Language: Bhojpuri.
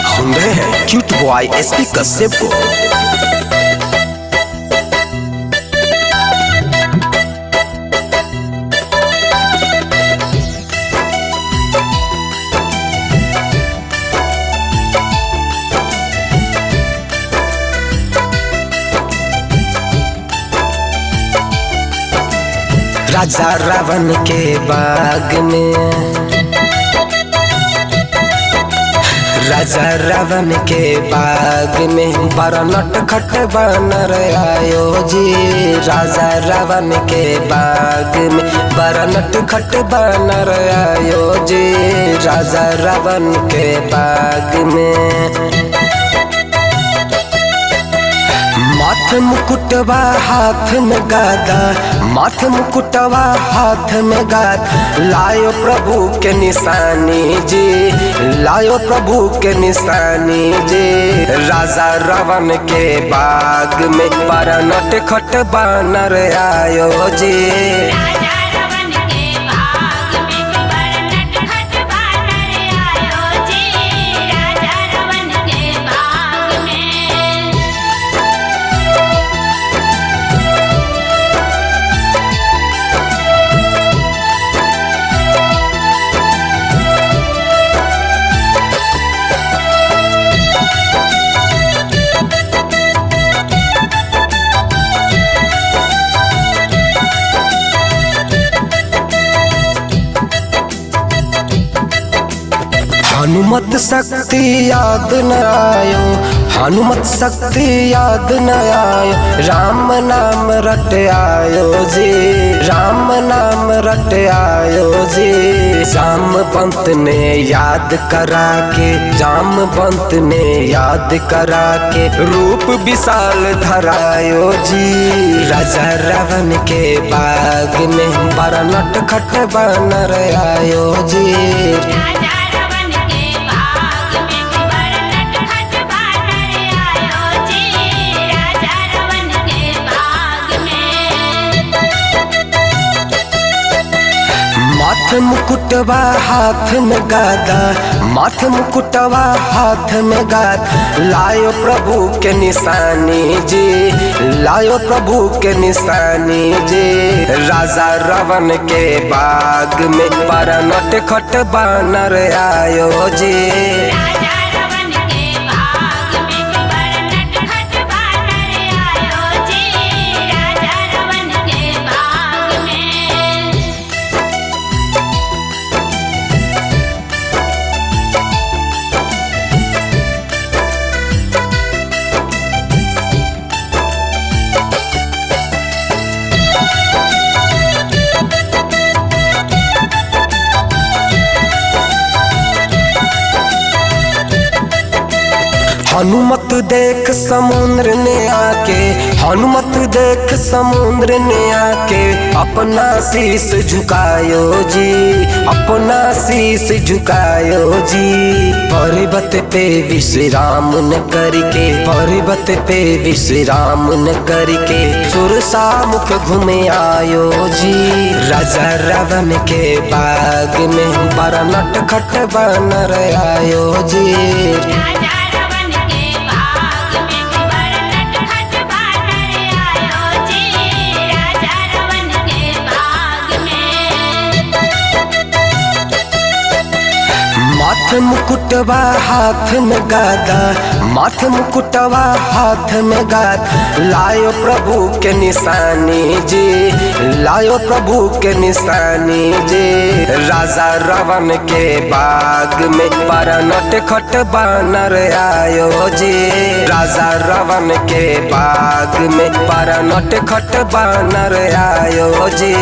आप सुन रहे हैं क्यूट बॉय एसपी कश्यप को। राजा रावण के बाग में, राजा रावण के बाग में बड़ा नटखट बानर आयो जी। राजा रावण के बाग में बड़ा नटखट बानर आयो जी। राजा रावण के बाग में माथे मुकुटवा हाथ में गादा, माथे मुकुटवा हाथ में गाद, लायो प्रभु के निशानी जी, लायो प्रभु के निशानी जी। राजा रावण के बाग में बड़ा नटखट बानर आयो जी। हनुमत शक्ति याद न आयो, हनुमत शक्ति याद न आयो, राम नाम रट आयो जी, राम नाम रट आयो जी। जामवंत ने याद करा के, जामवंत ने याद करा के रूप विशाल धरायो जी। राजा रावण के बाग में बड़ा नटखट बानर आयो जी। माथे मुकुटवा हाथ में गादा, माथे मुकुटवा हाथ में गाद, लायो प्रभु के निशानी जी, लायो प्रभु के निशानी जी। राजा रावण के बाग में बड़ा नटखट बानर आयो जी। हनुमत देख समुद्र ने आके, हनुमत देख समुद्र ने आके अपना शीश झुकायो जी, अपना शीश झुकायो जी। पर्वत पे विश्राम न करके, पर्वत पे विश्राम न करके सुरसा मुख घूमे आयो जी। राजा रावण के बाग में बड़ा नटखट बानर आयो जी। माथे मुकुटवा हाथ में गादा, माथे मुकुटवा हाथ में गाद, लायो प्रभु के निशानी जी, लायो प्रभु के निशानी जी। राजा रावण के बाग में बड़ा नटखट बानर आयो जी। राजा रावण के बाग में बड़ा नटखट बानर आयो जी।